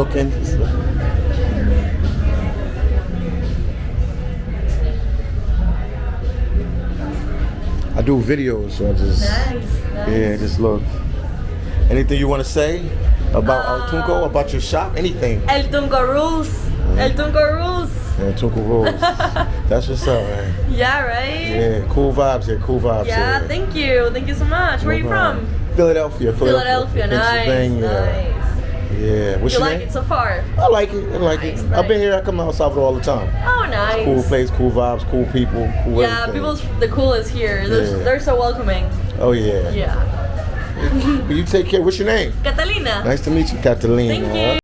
looking. I do videos, so I just yeah, just look. Anything you want to say about El Tunco, about your shop? Anything? El Tunco rules. El Tunco rules. Yeah, Tunco rules. That's what's up, man. Yeah, right? Yeah, cool vibes here, cool vibes Yeah, here. thank you. Thank you so much. Where are you from? Philadelphia. Philadelphia, nice. Pennsylvania. Yeah. What's You your like name? it so far? I like it. I like it. Nice. I've been here. I come to El Salvador all the time. Oh, nice. Cool place, cool vibes, cool people, cool Yeah, everything. people's the coolest here. Yeah. They're so welcoming. Oh yeah. Yeah. Well, you take care. What's your name? Catalina. Nice to meet you, Catalina. Thank you.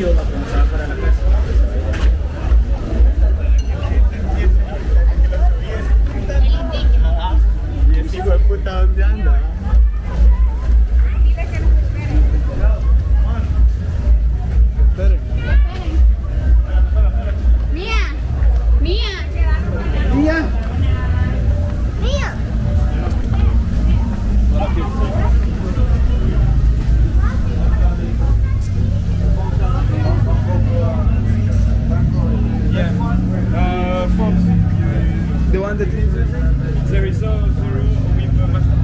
frío para cuando se va fuera de la casa. Y el hijo de puta, ¿dónde anda? Esperen. Mía. Mía. Mía. Mía. Fox. The one that is 0 with master.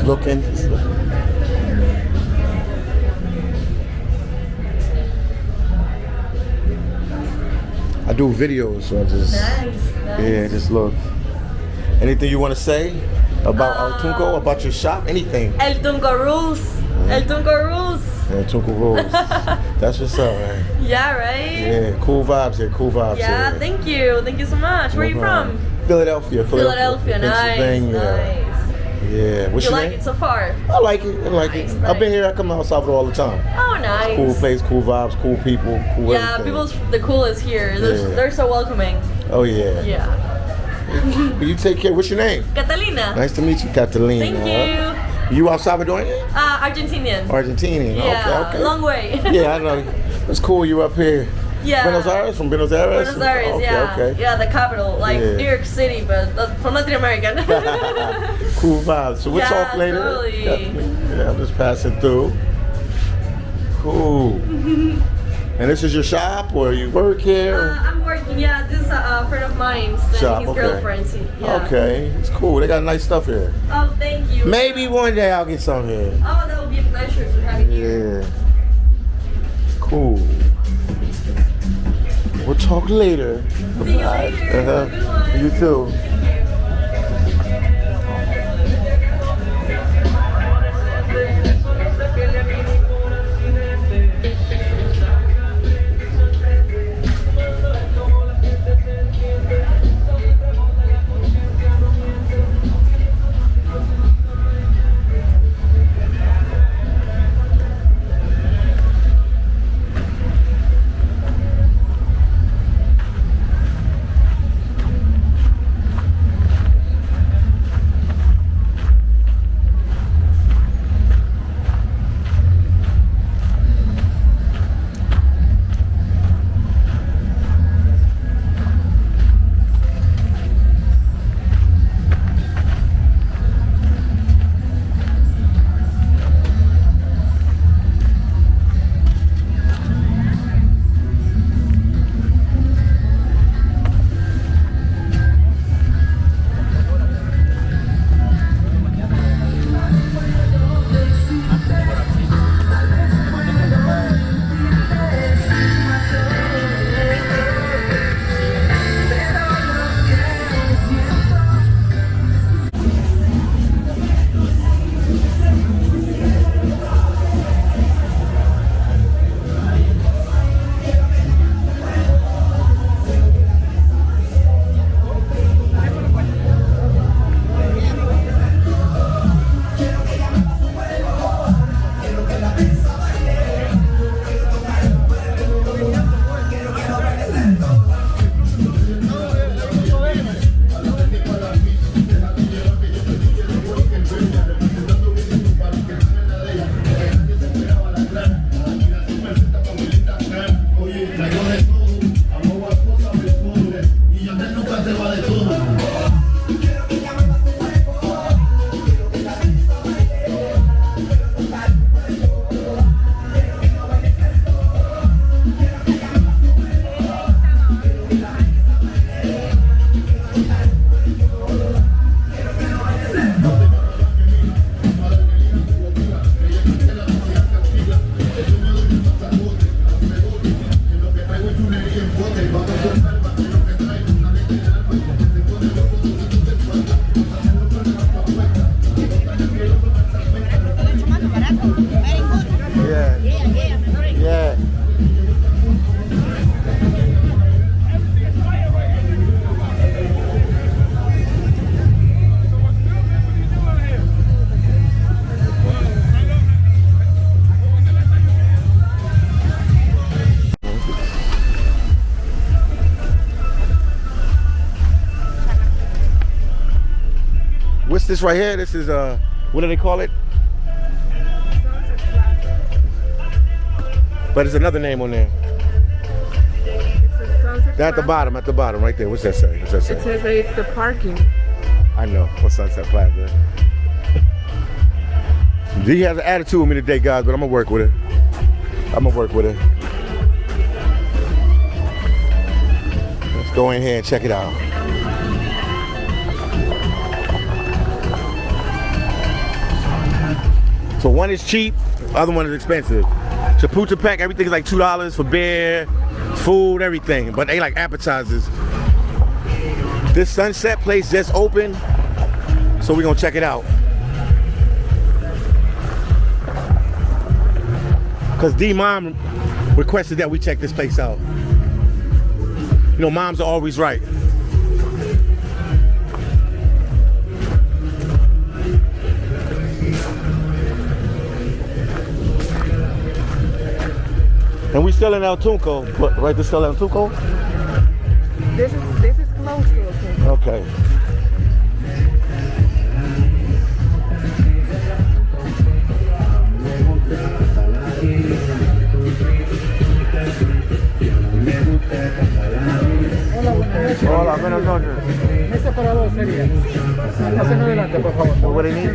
looking. I do videos, so I just yeah, just look. Anything you want to say about El Tunco, about your shop, anything? El Tunco rules. El Tunco rules. Yeah, Tunco rules. That's what's up, man. Yeah, right? Yeah, cool vibes here, cool vibes Yeah, here. thank you. Thank you so much. Where are you from? Philadelphia. Philadelphia, nice, Pennsylvania. nice. Yeah, what's You your like name? it so far? I like it. I like Nice, it. I've been nice. here. I come out Salvador all the time. Oh, nice. Cool place, cool vibes, cool people, cool Yeah, everything. people's the coolest here. Yeah. They're so welcoming. Oh yeah. Yeah. You take care. What's your name? Catalina. Nice to meet you, Catalina. Thank you. You are Salvadorian? Argentinian. Argentinian. Yeah, Okay. long way. Yeah, I know. It's cool. You up here. Yeah. Buenos Aires? From Buenos Aires? Buenos Aires, Okay, yeah. okay. Yeah, the capital, like Yeah. New York City, but from Latin American. Cool vibes. So we'll Yeah, talk later. totally. Yeah, I'm just passing through. Cool. And this is your shop, or you work here? I'm working, yeah, this is a friend of mine, and Shop, his okay. girlfriend. Yeah. Okay, it's cool. They got nice stuff here. Oh, thank you. Maybe one day I'll get some here. Oh, that would be a pleasure to have you. Yeah. Cool. We'll talk later. See you later. Have a good one. You too. this right here? This is what do they call it? But there's another name on there. At the bottom, right there. What's that say? What's that say? It says that it's the parking. I know. What's Sunset Plaza? He has an attitude with me today, guys, but I'm gonna work with it. Let's go in here and check it out. So one is cheap, the other one is expensive. Chapultepec, everything is like $2 for beer, food, everything, but they like appetizers. This Sunset place just opened, so we're gonna check it out. Cause D-Mom requested that we check this place out. You know, moms are always right. And we still in El Tunco, right? This still El Tunco? This is close to it. Okay. Hola, buenas noches. Mesa para dos sería. Pasen adelante, por favor. What do you need?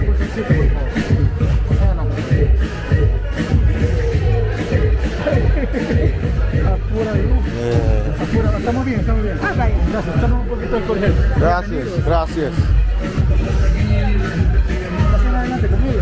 Apura, estamos bien, estamos bien. Gracias, estamos un poquito al correr. Gracias. Pasen adelante conmigo.